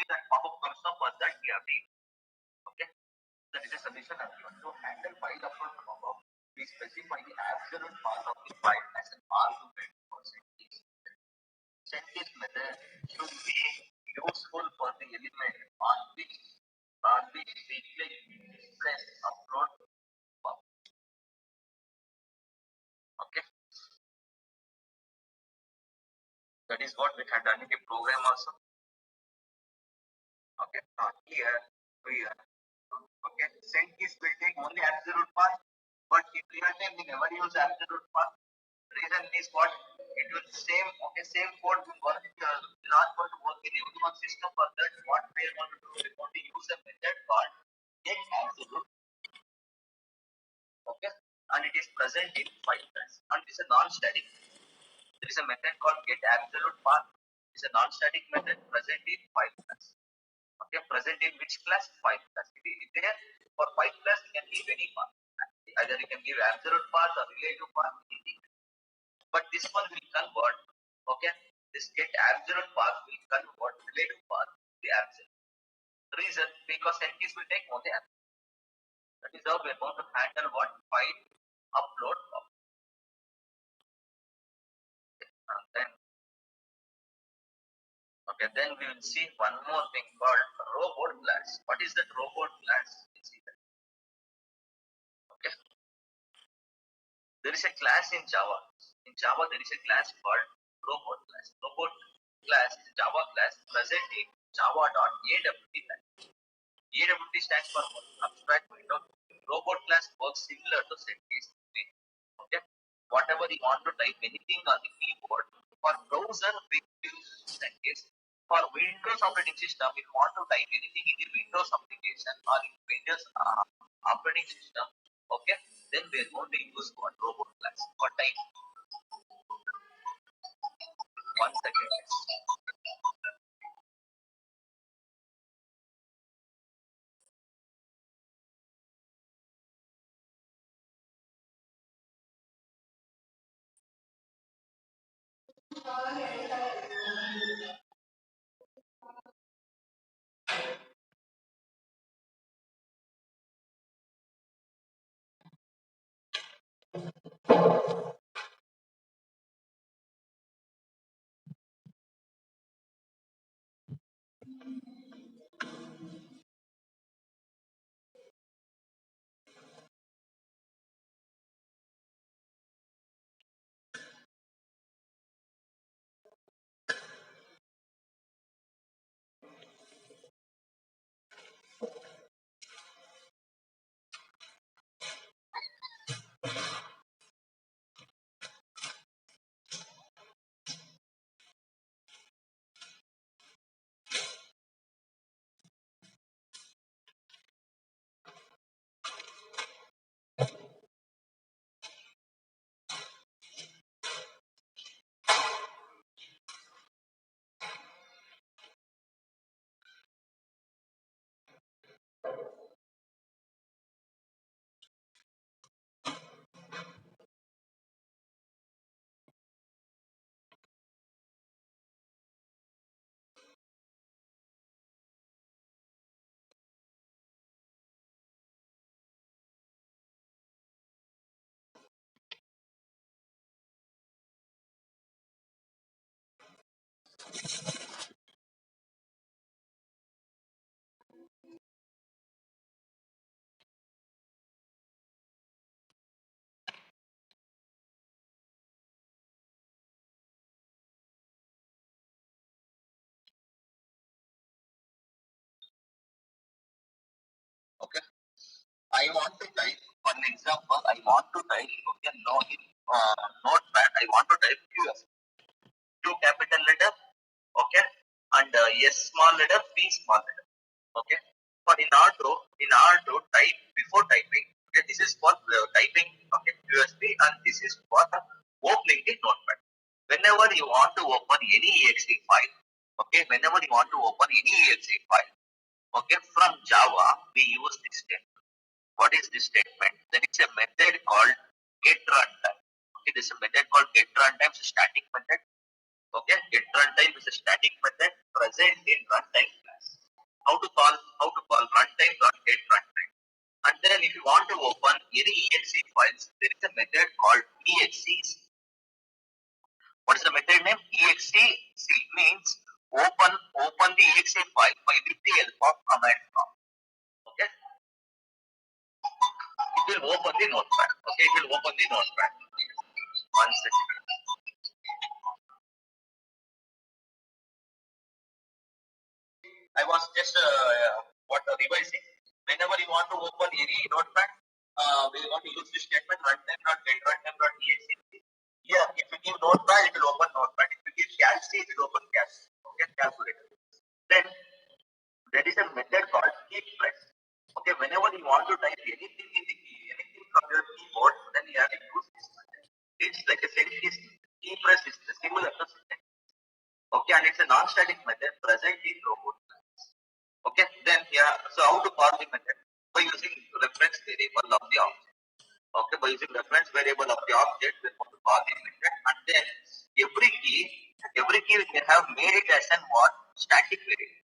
give that pop-up cursor, for that we have to use. Okay, that is a solution I'm given. To handle file upload pop-up, we specify the absolute path of the file as an argument for SendKeys. SendKeys method should be useful for the element on which we click press upload pop. Okay, that is what we had done in the program also. Okay, here we are. Okay, SendKeys will take only absolute path, but in real time we never use absolute path. Reason is what? It will same code will work. Not going to work in everyone's system. For that, what we are going to do, we are going to use a method called get absolute. Okay, and it is present in file class, and it is a non-static. There is a method called get absolute path. It's a non-static method present in file class. Okay, present in which class? File class. There for file class you can give any path. Either you can give absolute path or relative path. But this one will convert. Okay, this get absolute path will convert relative path to the absolute. Reason because SendKeys will take only absolute. That is how we are going to handle what file upload. Then we will see one more thing called robot class. What is that robot class? Okay, there is a class in Java. In Java, there is a class called robot class. Robot class is a Java class present in java.awt language. AWT stands for abstract window. Robot class works similar to SendKeys. Okay, whatever you want to type anything on the keyboard. For browser, we use SendKeys. For Windows operating system, if you want to type anything in the Windows application or in Windows operating system, okay, then we are going to use what robot class for type. One second. Okay, I want to type, for an example, I want to type, okay, notepad, I want to type QS. Q capital letter, okay, and S small letter, P small letter, okay. For in order to type before typing, okay, this is for typing, okay, USB, and this is for opening the notepad. Whenever you want to open any exe file, okay, okay, from Java, we use this statement. What is this statement? There is a method called get runtime. Okay, there is a method called get runtime. It's a static method. Okay, get runtime is a static method present in runtime class. open any exe files, there is a method called exec. What is the method name? Exec means open the exe file by with the help of command prompt. Okay, it will open the notepad. Okay, it will open the notepad. One second. I was just revising. Whenever you want to open any notepad, we want to use this statement runtime.get runtime.exe. Yeah, if you give notepad, it will open notepad. If you give calc, it will open calc. Okay, calculator. Then there is a method called keep press. Okay, whenever you want to type anything in the key, anything from your keyboard, then you have to use this method. It's like a sentence. Key press is similar to sentence. Okay, and it's a non-static method present in robot. Okay, then yeah, so how to call the method? By using reference variable of the object. Okay, by using reference variable of the object, we want to call the method, and then every key we have made it as an what? Static variable.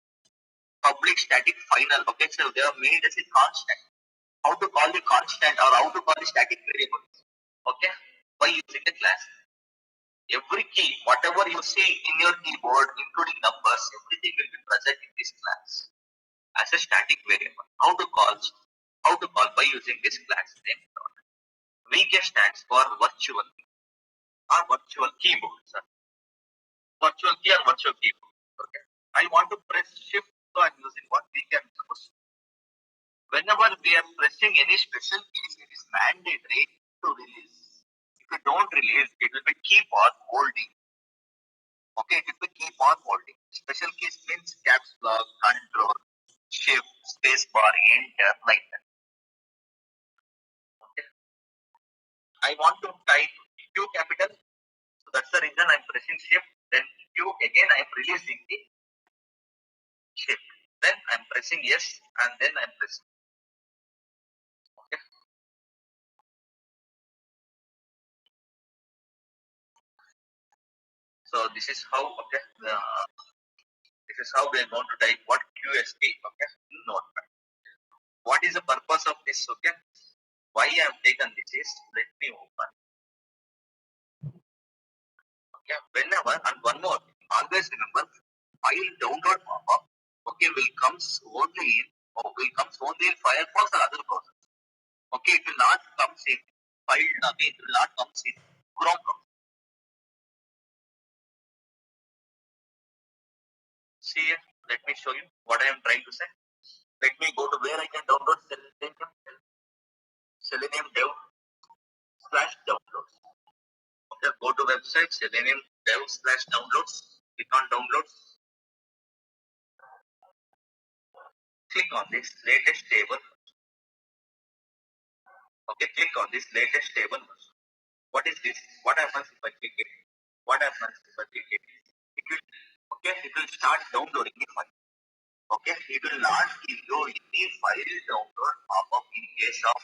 Public static final. Okay, so they are made as a constant. How to call the constant or how to call the static variable? Okay, by using a class. Every key, whatever you see in your keyboard, including numbers, everything will be present in this class as a static variable. How to call? By using this class name. VK stands for virtual key or virtual keyboard. Sir. Virtual key or virtual keyboard. Okay. I want to press shift, so I'm using what VK. Whenever we are pressing any special keys, it is mandatory to release. If you don't release, it will be keep on holding. Okay, it will be keep on holding. Special keys means caps lock, control, shift, space bar, enter, like that. Okay. I want to type Q capital, so that's the reason I'm pressing shift. Then Q again, I'm releasing the shift. Then I'm pressing yes, and then I'm pressing. Okay. So this is how. Okay. This is how we are going to type what QSP. Okay. In Notepad. What is the purpose of this? Okay. Why I have taken this is, let me open. Okay. Whenever, and one more, always remember, file download pop-up. Okay, will comes only in Firefox or other browsers. Okay, it will not come in file. Okay, it will not come in Chrome browser. See, let me show you what I am trying to say. Let me go to where I can download Selenium dev/downloads. Okay, go to website Selenium dev/downloads. Click on downloads. Click on this latest table. Okay, click on this latest table. What is this? What happens if I click it? What happens if I click it? It will, okay, it will start downloading the file. Okay, it will not give you any file download pop-up in case of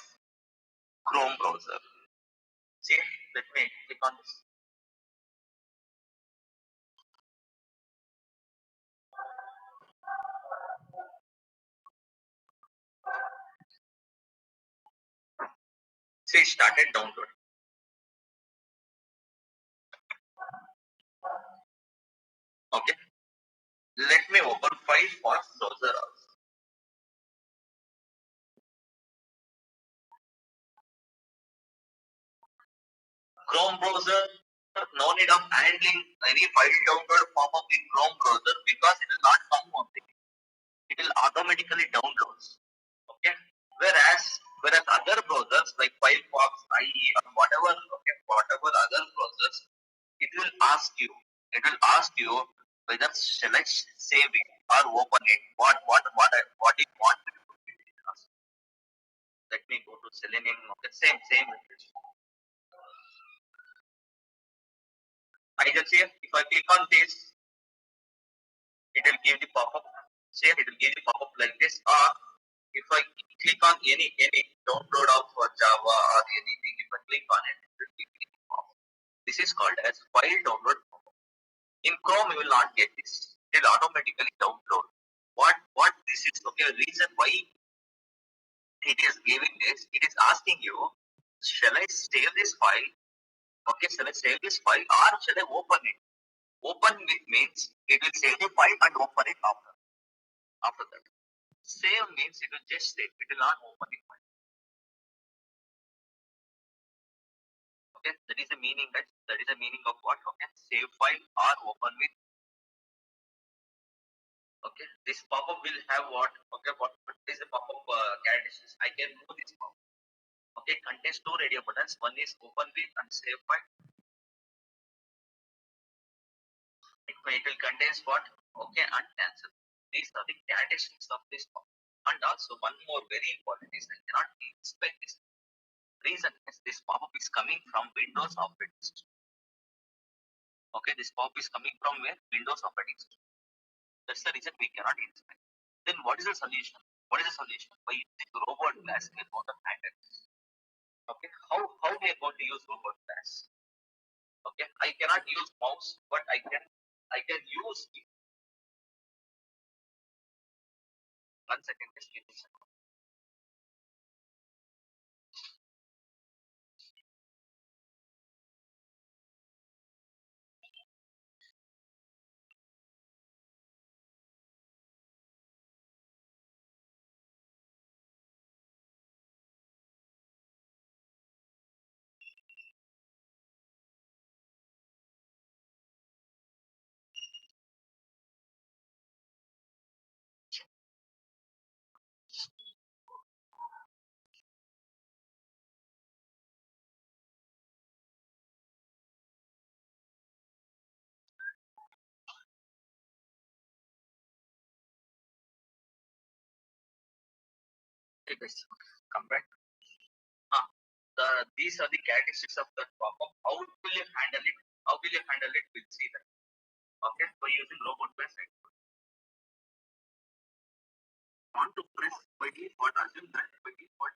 Chrome browser. See, let me click on this. See, it started downloading. Okay, let me open Firefox browser also. Chrome browser, no need of handling any file download pop-up in Chrome browser because it will not come on it. It will automatically download. Okay, whereas other browsers like Firefox, IE, or whatever, okay, whatever other browsers, it will ask you whether shall I save it or open it. What you want to do. Let me go to Selenium. Okay, same message. I just say if I click on this, it will give the pop-up. Say it will give the pop-up like this. Or if I click on any download of Java or anything, if I click on it, it will give me the pop-up. This is called as file download pop-up. In Chrome, you will not get this. It will automatically download. What this is? Okay, reason why it is giving this, it is asking you, shall I save this file? Okay, shall I save this file or shall I open it? Open it means it will save the file and open it after that. Save means it will just save, it will not open the file. Okay, that is the meaning, guys. That is the meaning of what? Okay, save file or open with. Okay, this pop-up will have what? Okay, what is the pop-up characteristics? I can move this pop-up. Okay, contains two radio buttons. One is open with and save file. It will contains what? Okay, and cancel. These are the characteristics of this pop-up. And also one more very important is I cannot inspect this. Reason is this pop-up is coming from Windows operating system. Okay, this pop-up is coming from where? Windows operating system. That's the reason we cannot inspect. Then what is the solution? What is the solution? By using robot glass, we are going to handle this. Okay, how we are going to use robot glass? Okay, I cannot use mouse, but I can use it. One second, just give me a second. Okay, guys, come back. These are the characteristics of the pop-up. How will you handle it? How will you handle it? We'll see that. Okay, by using robot glass. Want to press by default, assume that by default.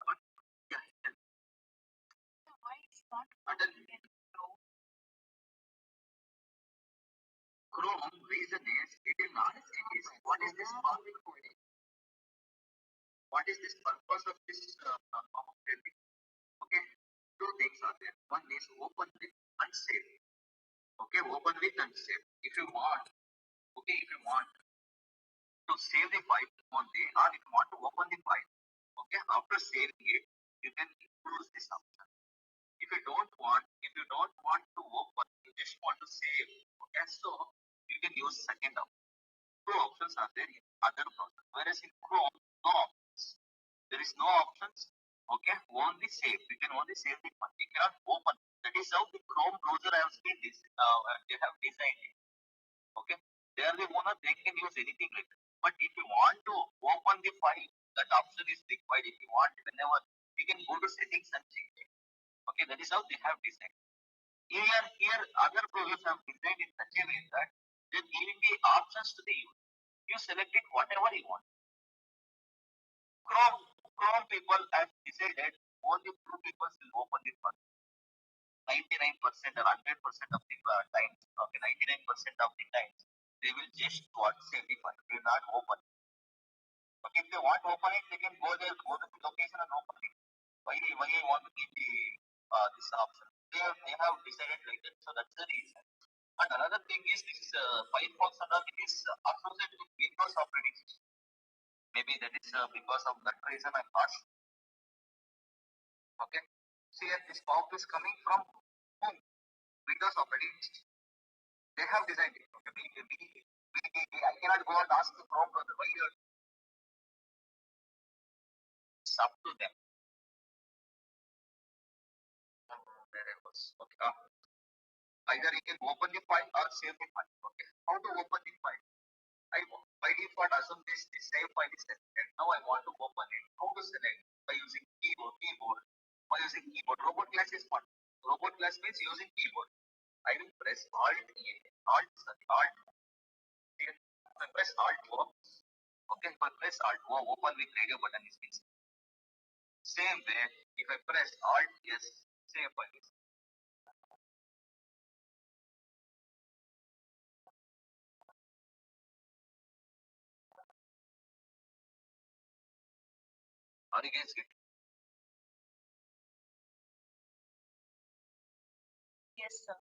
But yeah, Chrome reason is it is not is what is this purpose? What is this purpose of this okay, two things are there. One is open with and save. Okay, open with and save. If you want, okay, if you want to save the file one day or if you want to open the file, okay, after saving it, you can use this option. If you don't want to open, you just want to save. Okay, so you can use second option. Two options are there in other browsers. Whereas in Chrome, no options. There is no options. Okay, only save. You can only save the file. You cannot open. That is how the Chrome browser has been this. They have designed it. Okay, they are the owner. They can use anything like that. But if you want to open the file, that option is required. If you want, whenever you can go to settings and change it. Okay, that is how they have designed. Here, other browsers have designed in such a way that they're giving the options to the user. You select it whatever you want. Chrome people have decided only few people will open the file. 99% or 100% of the times, okay, 99% of the times, they will just want save the file. They will not open. But if they want to open it, they can go there, go to the location and open it. Why I want to give the this option? They have decided like that, so that's the reason. And another thing is this Firefox and all it is associated with Windows operating system. Maybe that is because of that reason I'm not sure. Okay. See, this pop is coming from whom? Windows operating system. They have designed it. Okay. I cannot go and ask the Chrome browser why you're. It's up to them. Where I was. Okay. Either you can open the file or save the file. Okay. How to open the file? By default assume this save file is selected. Now I want to open it. How to select? By using keyboard. By using keyboard. Robot class is what? Robot class means using keyboard. I will press Alt Alt. Here. I press Alt O. Okay, if I press Alt O, open with radio button is visible. Same way, if I press Alt yes, save file is. Are you guys getting? Yes, sir.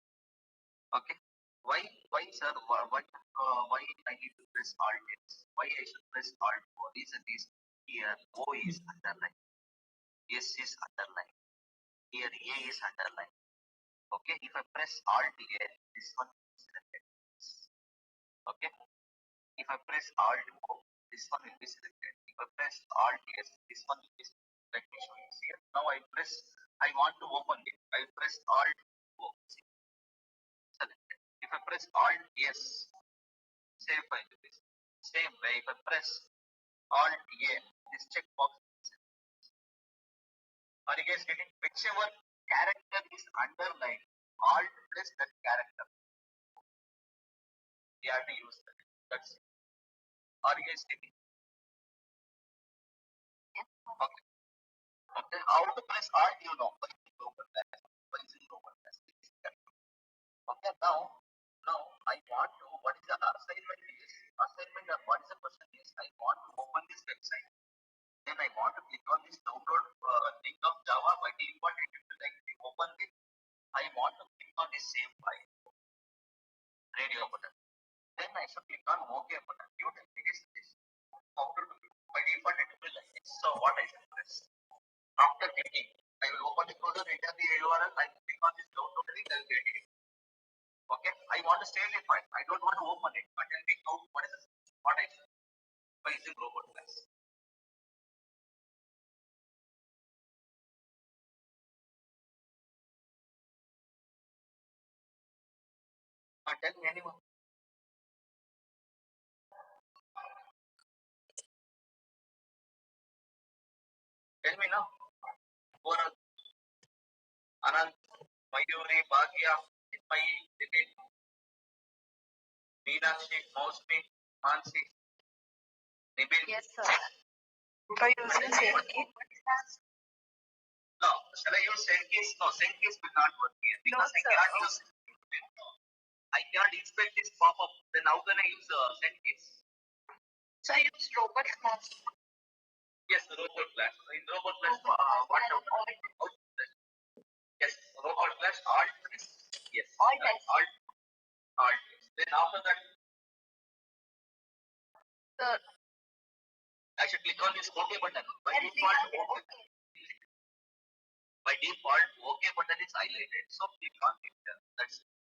Okay. Why, sir? Why I need to press Alt X? Why I should press Alt? Reason is here O is underlined, S is underlined, here A is underlined. Okay. If I press Alt A, this one is selected. Okay. If I press Alt O, this one will be selected. If I press Alt S, this one will be selected. Let me show you here. Now I press. I want to open it. I press Alt O. Selected. If I press Alt S, save file. Same way, if I press Alt A, this checkbox. Are you guys getting? Whichever character is underlined, Alt press that character. You have to use that. That's it. Are you guys getting? Okay. Okay. How to press Alt, you know. Okay. Now I want to. What is the assignment? Assignment or what is the question is? I want to open this website. Then I want to click on this download link of Java. By default, it will be like the open it. I want to click on this same file, radio button. Then I should click on OK button. You can finish this. By default, it will be like this. So what I should press? After clicking, I will open the browser, enter the URL, I click on this download link, I will get it. Okay, I want to save the file. I don't want to open it, but tell me how what is this? What I should? Why is it robot class? Tell me anyone. Tell me now. Gaurav, Anand, Mayuri, Bhagya, Chinmayi, Dilip, Meenakshi, Mosmi, Mansi, Nibil. Yes, sir. By using same key. No, shall I use SendKeys? No, SendKeys will not work here because No, I cannot use. I cannot inspect this pop-up. Then how can I use SendKeys? So I use robot class. Yes, robot class. In robot class, what? Yes, robot class. Alt. Yes. Alt. Then after that, I should click on this OK button. By default, OK button is highlighted. So click on enter. That's it.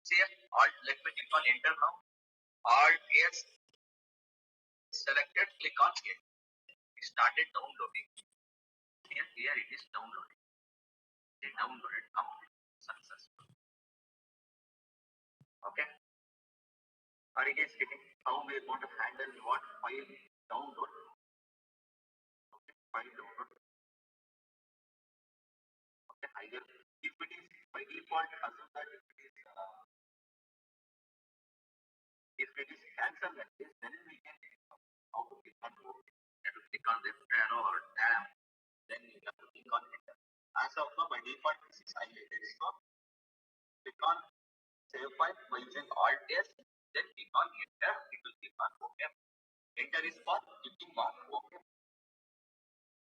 See Alt. Let me click on enter now. Alt yes. Selected. Click on enter. It started downloading. Here it is downloading. It downloaded complete. Successful. Okay. Are you guys getting how we are going to handle what file download? Okay, file download. Okay, either if it is by default, assume that if it is cancelled like this, then we can how to click on move. You have to click on left arrow or tab, then you have to click on enter. As of now, by default, this is highlighted. So click on save file by using Alt S, then click on enter. It will click on OK. Enter is for clicking on OK.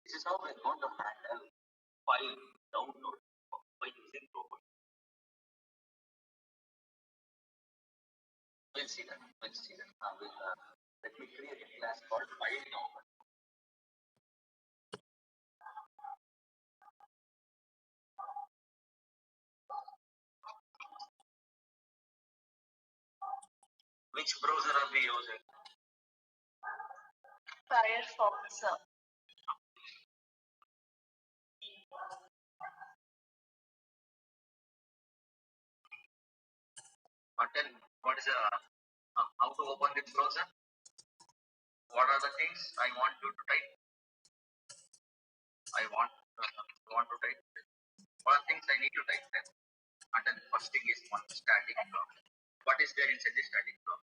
This is how we are going to handle file download by using robot. We'll see that. Let me create a class called file download. Which browser are we using? Firefox, sir. Tell me, what is how to open this browser? What are the things I want you to type? I want to type. What are things I need to type then? And then first thing is one static block. What is there inside the static block?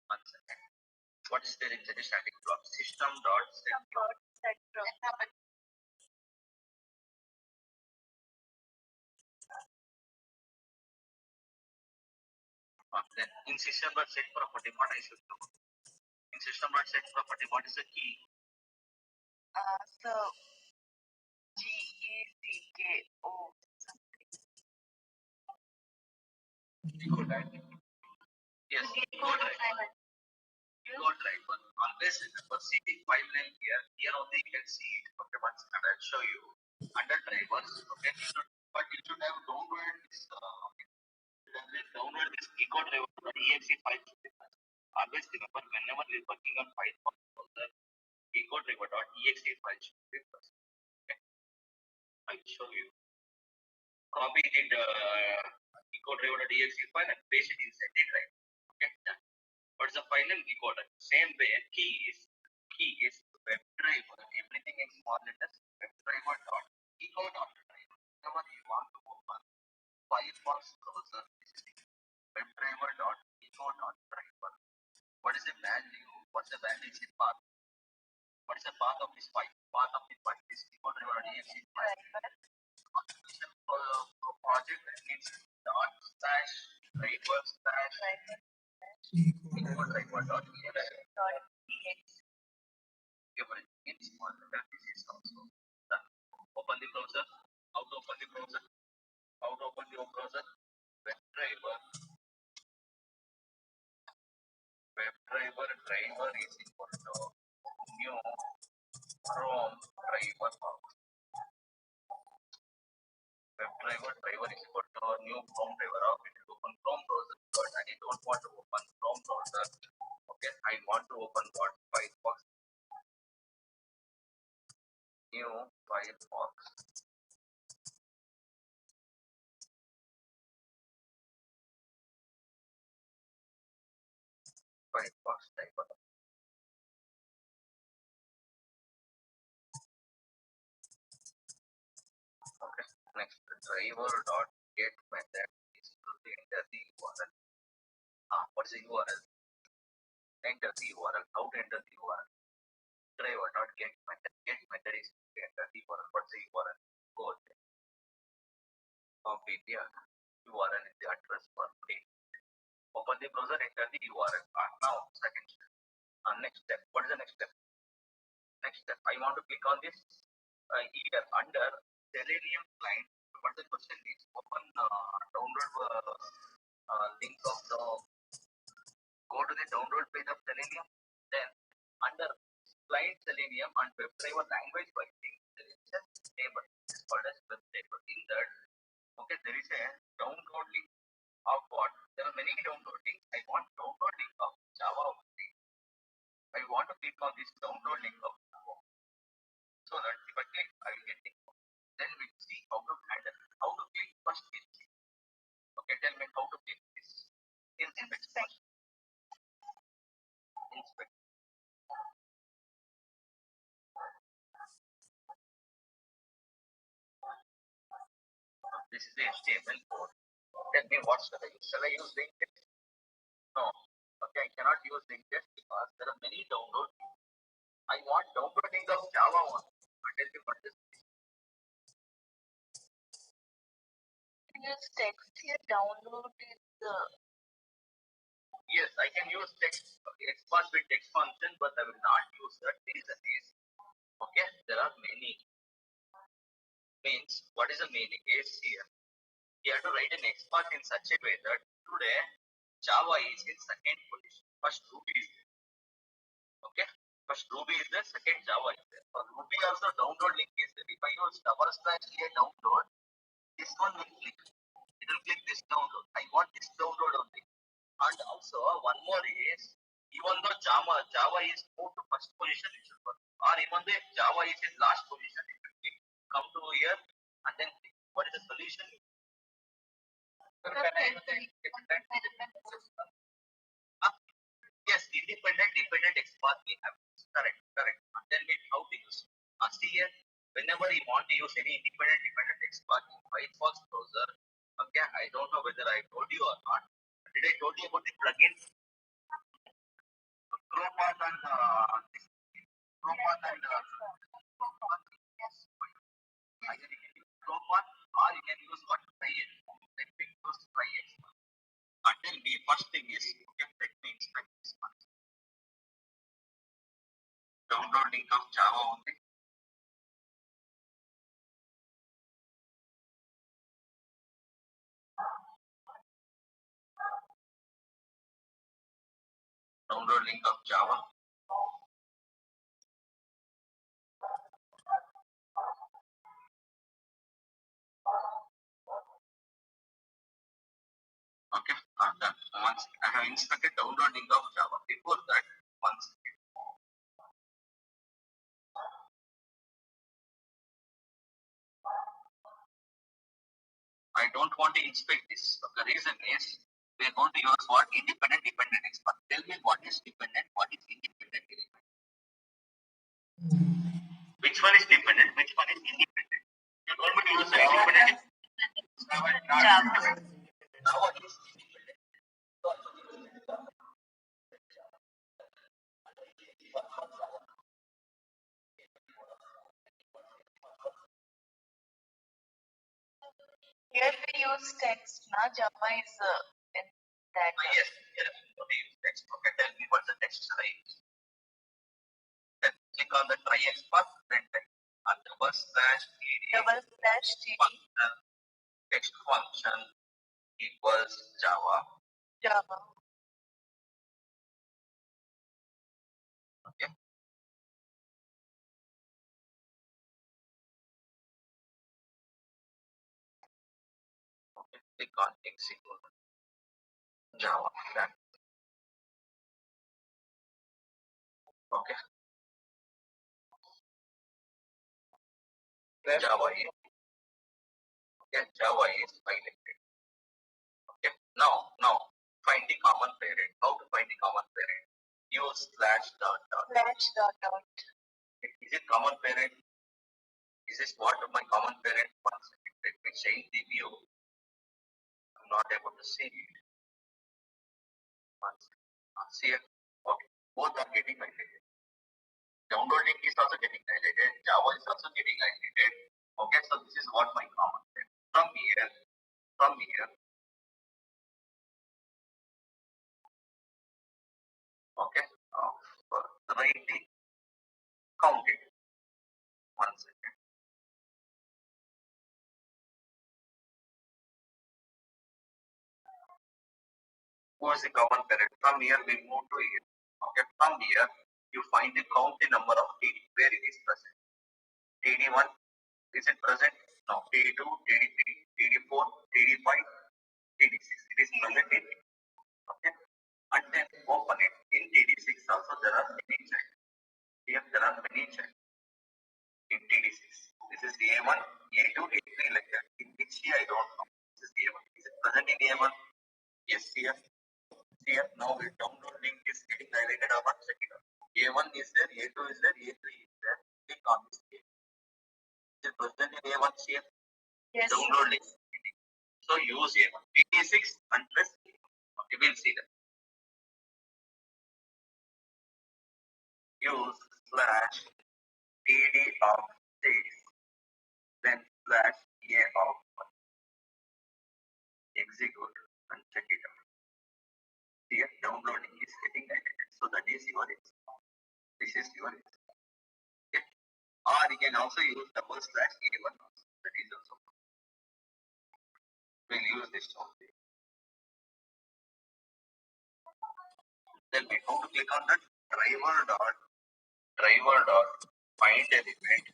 One second. What is there inside the static block? System dot set. Then in system dot set property, what I should do? In In system dot set property, what is the key? So GECKO. Echo driver. Yes, echo driver. Echo driver. Always remember, see the pipeline here. Here only you can see it. Okay, once and I'll show you. Under drivers, okay, but you should have downloaded this. Download this echo driver exe file. Always remember, whenever you're working on Python, the echo driver.exe file should be first. Okay, I'll show you. Copy the echo driver.exe file and paste it inside the drive. Okay, done. What's the final echo driver? Same way, key is web driver. Everything in small letters. Web driver dot echo dot driver. Whenever you want to open Firefox browser, web driver dot echo dot driver. What is the value? What's the value in path? What is the path of this file? Path of the file is echo driver.exe file. Project needs dot slash driver slash echo driver dot exe. Everything in small letter. This is also done. Open the browser. How to open the browser? How to open your browser? Web driver is equal to new Chrome driver. Web driver is equal to new Chrome driver. How it will open Chrome browser? But I don't want to open Chrome browser. Okay, I want to open what? Firefox. New Firefox. Firefox driver. Okay, next driver dot get method is to enter the URL. What's the URL? Enter the URL. How to enter the URL? Driver dot get method. Get method is to enter the URL. What's the URL? Go there. Copy the URL in the address bar. Open the browser, enter the URL. Now, second step. Next step. What is the next step? Next step. I want to click on this either under Selenium client. But the question is open download link of the go to the download page of Selenium. Then under client Selenium and web driver language binding, there is a table. It's called as web table. In that, okay, there is a download link of what? There are many download links. I want download link of Java only. I want to click on this download link of Java. So that if I click, I will get it. Then we see how to handle, how to click first is. Okay, tell me how to click this. Inspect. Inspect. This is the HTML code. Tell me what shall I use? Shall I use linked text? No. Okay, I cannot use linked text because there are many downloads. I want downloading of Java one. Tell me what this is. Use text here. Download is Yes, I can use text. Export with text function, but I will not use that. Reason is okay. There are many. Means what is the meaning? Is here. You have to write an export in such a way that today Java is in second position. First Ruby is there. Okay. First Ruby is there. Second Java is there. For Ruby also download link is there. If I use /a download, this one will click. It will click this download. I want this download only. And also one more is even though Java is moved to first position, it should work. Or even though Java is in last position, it will click. Come to here and then click. What is the solution? Yes, independent, dependent XPath we have. Correct. And then we how to use. See here, whenever you want to use any independent, dependent XPath in Firefox browser, okay, I don't know whether I told you or not. Did I told you about the plugin? Chrome and either you can use Chrome or you can use what Try-X. Let me use Try-X. And then the first thing is okay, let me inspect this one. Download link of Java only. Download link of Java. Okay, I'm done. Once I have inspected download link of Java. Before that, once I don't want to inspect this. The reason is we are going to use what independent dependent expert. Tell me what is dependent, what is independent element. Which one is dependent, which one is independent? You told me to use the independent. Java. Now what is independent? Here we use text. Na Java is in that. Yes, yes. Okay, use text. Okay, tell me what the text is. Then click on the try expert, then type and /td function, text function equals Java. Java. Okay. Okay, click on execute Java. Done. Okay. Java is Java is highlighted. Okay. Now find the common parent. How to find the common parent? Use /. Is it common parent? Is this what my common parent? One second. Let me change the view. I'm not able to see it. One second. See it? Okay. Both are getting highlighted. Downloading is also getting highlighted. Java is also getting highlighted. Okay, so this is what my common parent. From here, okay, write the count it. One second. Who is the common parent? From here we move to here. Okay, from here you find the count the number of TD where it is present. TD1, is it present? No. TD2, TD3, TD4, TD5, TD6. It is present in it. Okay, and then open it. In TD6 also there are many children. Here there are many children. In TD6. This is A1, A2, A3 like that. In which year I don't know. This is A1. Is it present in A1? Yes, here. Here now the download link is getting highlighted or not. Check it out. A1 is there, A2 is there, A3 is there. Click on this page. Is it present in A1 here? Yes. Download link. So use A1. TD6 and press A1. Okay, we'll see that. Use /td of 6, then /a of 1. Execute and check it out. Here downloading is getting highlighted. So that is your example. This is your example. Okay. Or you can also use /a1. That is also. We'll use this only. Then we have to click on the driver dot find element.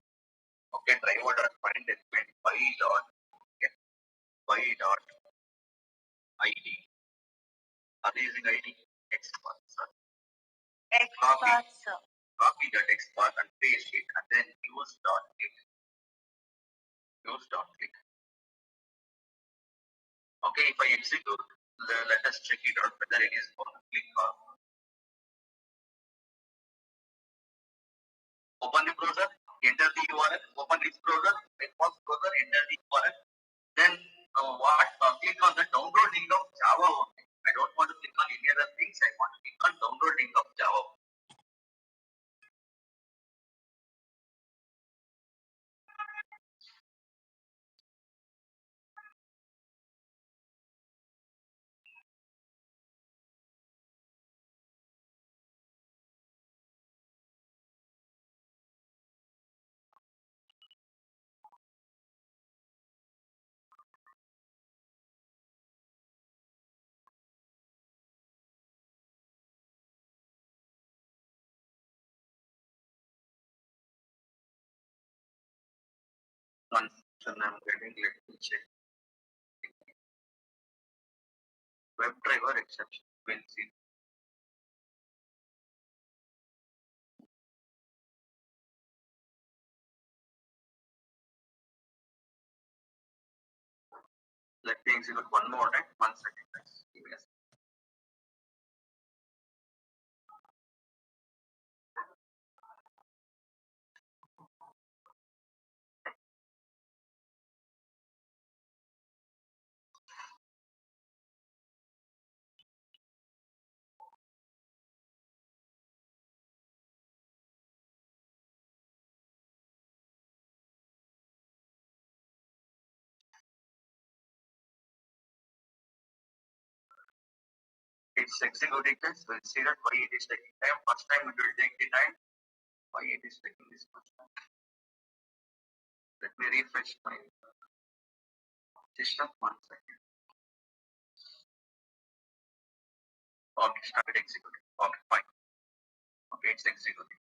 Okay, driver dot find element by dot id. Are they using id? Xpath. Copy that xpath and paste it and then use dot click. Okay, if I execute, let us check it out whether it is going to click or not. Open the browser, enter the URL, open this browser, enter the URL. Then click on the download link of Java only. I don't want to click on any other things. I want to click on download link of Java. Confusion I'm getting. Let me check. WebDriver exception. We'll see. Let me execute one more time. 1 second. Give me a second. It's executing this. We'll see that why it is taking time. First time it will take the time. Why it is taking this much time? Let me refresh my system. 1 second. Okay, started executing. Okay, fine. Okay, it's executing.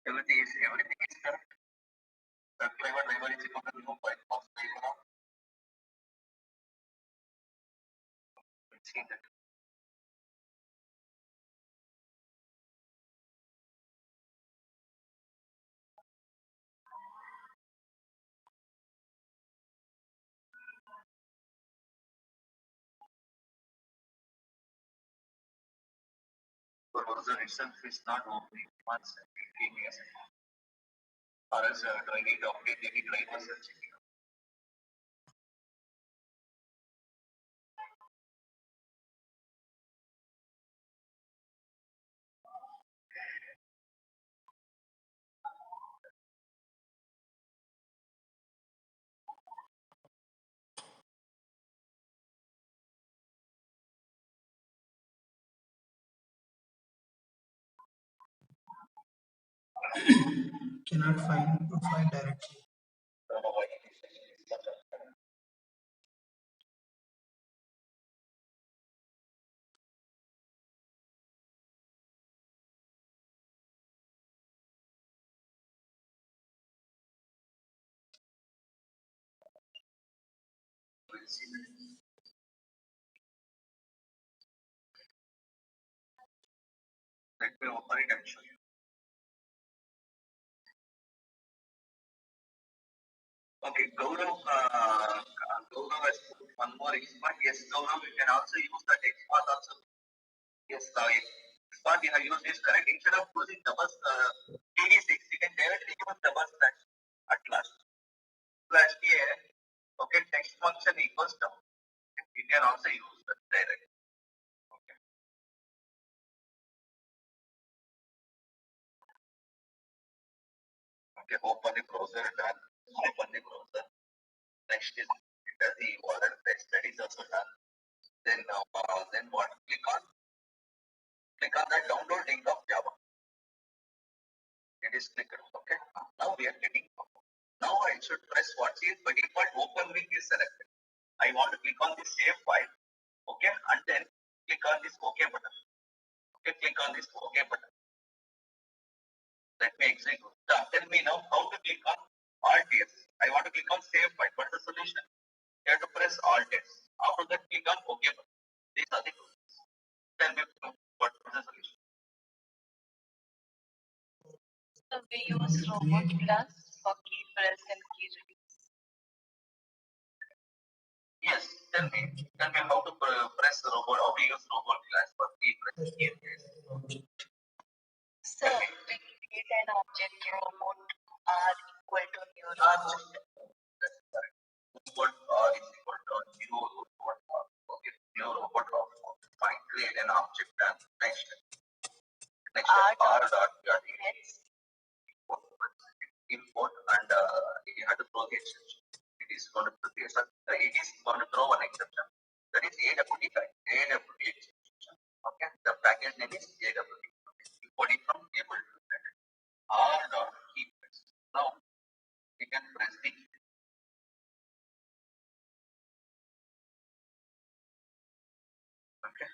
Everything is correct. The driver is equal to new white box driver. Let's see that. The browser itself is not opening. 1 second. Give me a second. Or else do I need to update any driver searching? Cannot find profile directly. Don't know why it is taking this much of time. We'll see that. Let me open it and show you. Okay, Gaurav has put one more expert. Yes, Gaurav, you can also use that expert also. Yes, expert you have used is correct. Instead of using double TD6, you can directly use double slash at last. Slash here, okay, text function equals double. You can also use that directly. Okay. Okay, open the browser done. Open the browser. Next is the wallet text that is also done. Then what? Click on the download link of Java. It is clicked. Okay. Now we are getting. Now I should press what is by default open link is selected. I want to click on the save file. Okay, and then click on this OK button. Okay, click on this OK button. Let me execute. Tell me now how to click on Alt S. I want to click on save file. What's the solution? You have to press Alt S. After that, click on OK button. These are the tools. Tell me what's the solution. So we use robot class for key press and key release. Yes, tell me how to press the robot, how to use robot class for key press and key release. So we create an object robot R equal to new robot. That's correct. Robot R is equal to new robot R. Okay. new robot of find create an object and next step R dot import and you have to throw the exception. It is going to throw one exception. That is AWT exception. Okay, the package name is AWT. Importing from table to R dot key press. Now we can press the key. Okay,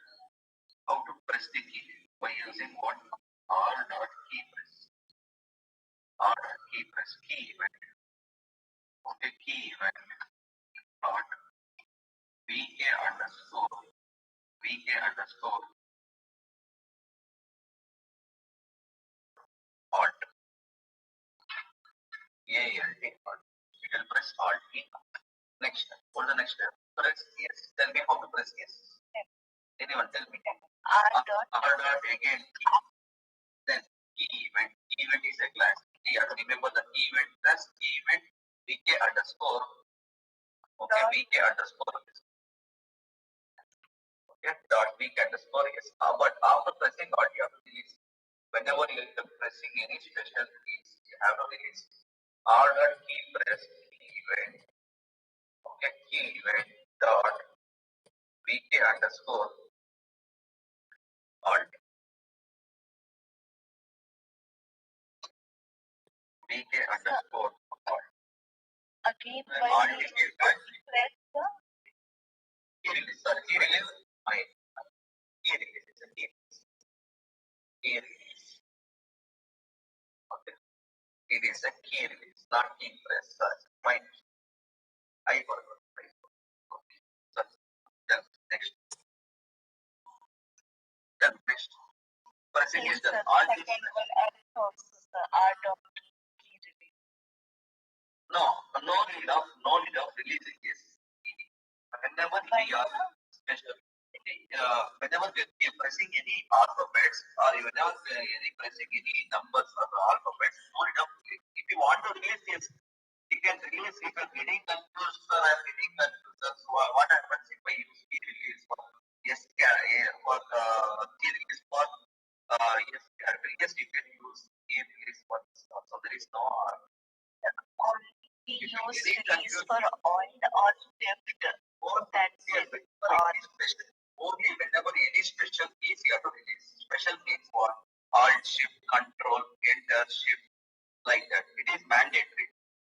how to press the key by using what? R dot key press. R dot key press key event. Okay, key event dot VK underscore alt ALT alt. You can press alt key. Next step. What the next step? Press yes. Tell me how to press yes. Anyone tell me? R dot again key. Then key event. Key event is a class. You have to remember the key event plus key event VK underscore. Okay, VK underscore yes. Okay, dot VK underscore yes. But after pressing alt, you have to release. Whenever you are pressing any special keys, you have to release. R dot key press key event. Okay, key event dot VK underscore alt. VK underscore alt. Again, when we press the key release. Sorry, key release. Key release. It's a key release. Key release. Okay. It is a key release, not key press. Fine. I forgot. Okay. Then next. Then next. Pressing is the alt. second one and also the R dot key release. No need of releasing this. Whenever we are special, whenever we are pressing any alphabets or whenever we are pressing any numbers or alphabets, no need of. If you want to release this, you can release. If you are getting confused, sir, I am getting confused. So what happens if I use key release for yes, for key release for yes, you can use key release for this. So there is no. Only we use release for alt or shift. That's it. Only whenever any special keys you have to release. Special means what? Alt, shift, control, enter, shift, like that. It is mandatory.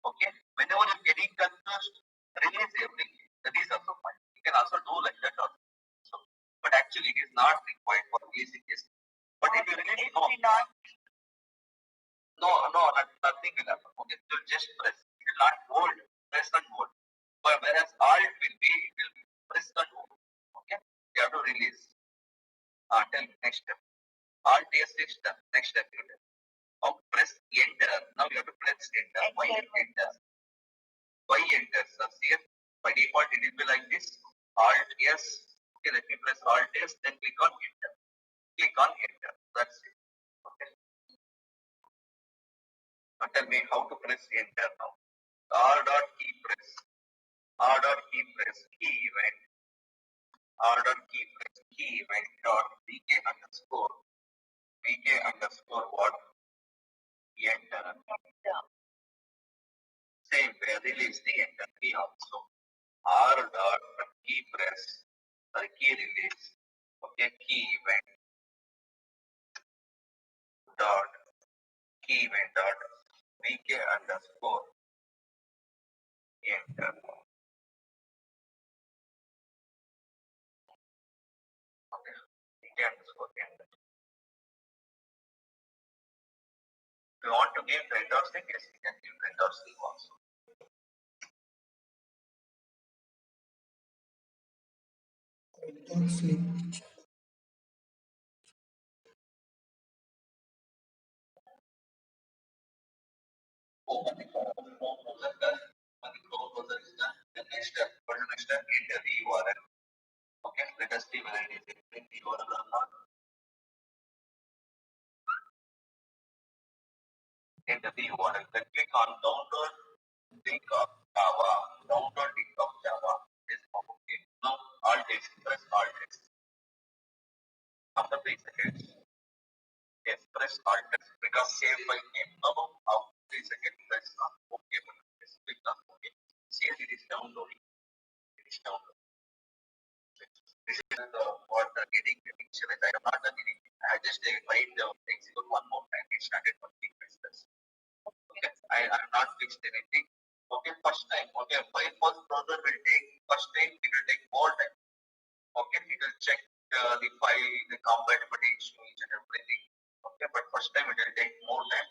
Okay. Whenever you're getting confused, release everything. That is also fine. You can also do like that also. So, but actually, it is not required for releasing this. But if you release, nothing will happen. Okay, so just press. It will not hold. Press and hold. But whereas alt will be press and hold. Okay, you have to release. Tell me next step. Alt is next step. Now press enter. Now you have to press enter. Why enter? Why enter? So here by default it will be like this. Alt yes. Okay, let me press alt yes. Then click on enter. Click on enter. That's it. Okay. Now tell me how to press enter now. R dot key press. R dot key press key event. R dot key press key event dot VK underscore what? Enter. Same way release the enter key also. R dot key press key release. Okay, key event dot key event dot VK underscore enter. Okay, VK underscore enter. If you want to give print or string, yes, you can give print or string also. Don't sleep. Open the Chrome browser done. When the Chrome browser is done, the next step, enter the URL. Okay, let us see whether it is in the URL or not. Enter the URL. Then click on download link of Java. Download link of Java. Okay. Now Alt X, press Alt X. After 3 seconds, yes, press Alt X because save file came above. After 3 seconds, press OK button. Yes, click on OK. See, it is downloading. It is downloading. This is what getting initialized. I have not done anything. I just tried execute one more time. It started working. Okay, I have not fixed anything. Okay, first time. Okay, Firefox browser will take first time. It will take more time. Okay, it will check the file, the compatibility issues and everything. Okay, but first time it will take more time.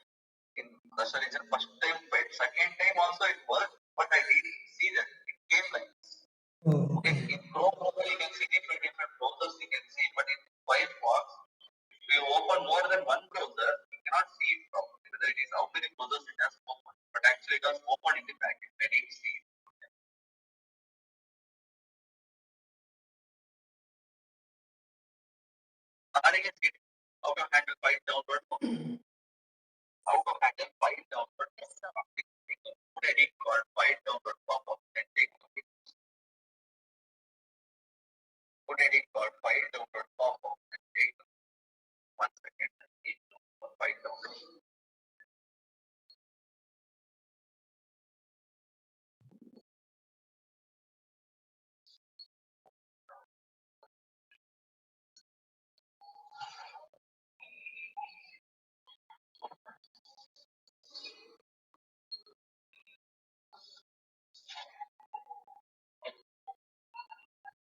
In that's the reason first time, but second time also it worked, but I didn't see that it came like this. Oh, Okay, okay. in Chrome browser you can see different browsers you can see, but in Firefox, if you open more than one browser, you cannot see it properly. Whether it is how many browsers it has opened, but actually it has opened in the backend. I didn't see it. And I can see how to handle file download. How to handle file download. Yes, sir. Put edit called file download pop-up and take it. Put edit called file download pop-up and take 1 second. File download.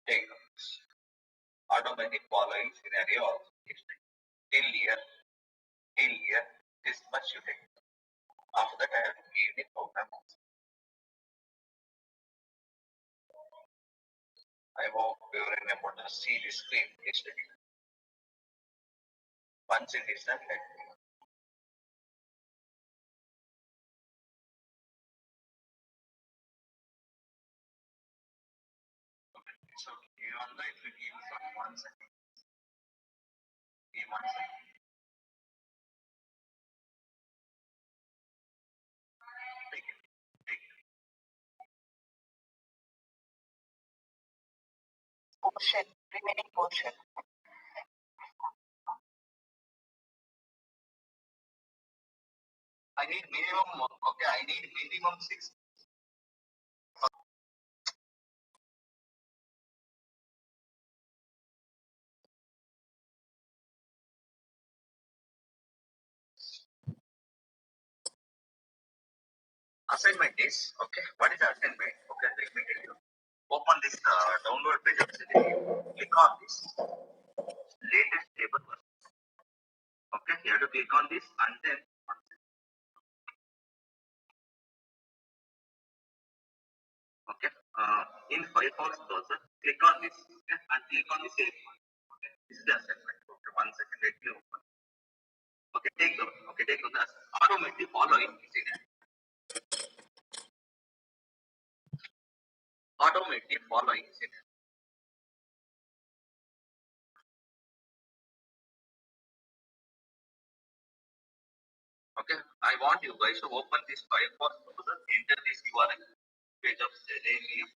Take automatic following scenario also is till here, this much you take. After that, I have to give the program also. I hope you remember to see the screen yesterday. Once it is done, let me know. So, even though if you give some 1 second, give 1 second. Take it. Take it. Portion, remaining portion. I need minimum, okay, I need minimum 6. Assignment is, okay, what is the assignment? Okay, let me tell you. Open this download page of CDP. Click on this latest table version. Okay, you have to click on this and then okay, in Firefox browser, click on this okay, and click on the save one. Okay, this is the assignment. Okay, 1 second, let me open. Okay, take the automatically following is in it. Automatically following is in it. Okay, I want you guys to open this Firefox browser, enter this URL page of Selenium.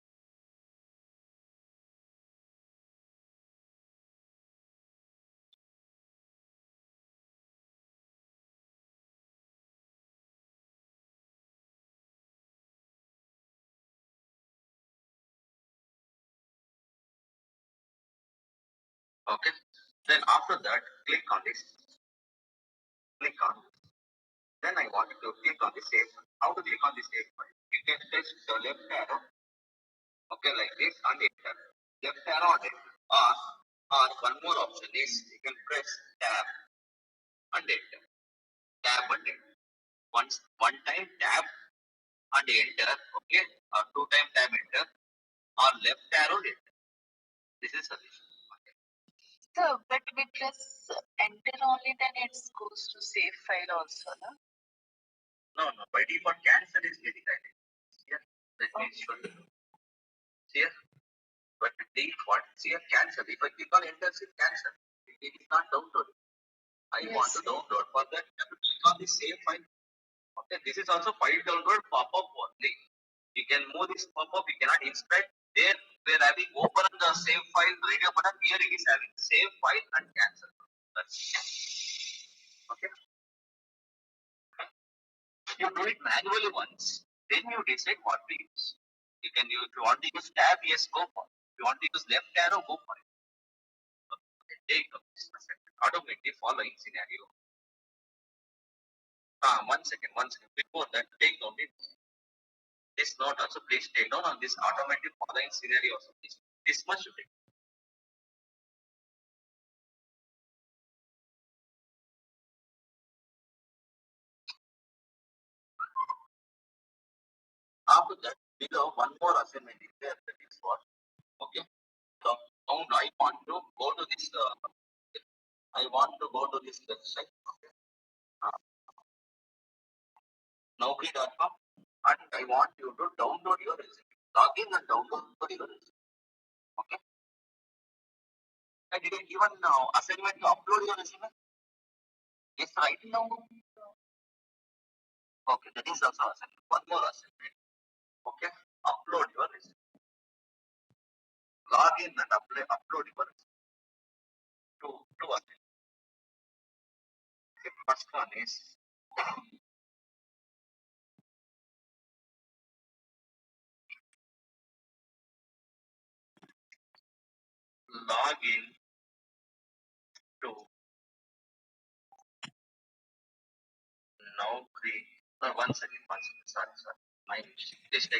Okay, then after that, click on this. Click on. Then I want you to click on the save. How to click on the save file? You can press the left arrow. Okay, like this and enter. Left arrow and enter. Or one more option is you can press tab and enter. Tab and enter. One time tab and enter. Okay, or 2 time tab enter. Or left arrow enter. This is solution. Okay. So, but we press enter only, then it goes to save file also, no? No. By default, cancel is getting added. Here, let me show you. Here, but default, here cancel. If I click on enter, it cancel. It is not downloaded. I want to download. For that, I have to click on the save file. Okay, this is also file download pop-up only. You can move this pop-up. You cannot inspect there. We are having open the save file radio button. Here it is having save file and cancel. That's it. Okay. You do it manually once, then you decide what to use. You can use, if you want to use tab, yes, go for it. If you want to use left arrow, go for it. Okay. Take automate the following scenario. 1 second. Before that, take note this note also. Please take note on this automatic following scenario also. This much you take. After that, below one more assignment is there. That is what? Okay. So now I want to go to this. I want to go to this website. Okay. Naukri.com, and I want you to download your resume. Log in and download your resume. Okay. I didn't even assignment to upload your resume. Yes, right now. Okay, that is also assignment. One more assignment. Okay. Upload your resume. Log in and upload your resume. Two assignments. Okay. First one is log in to Naukri. One second. Sorry. My mistake.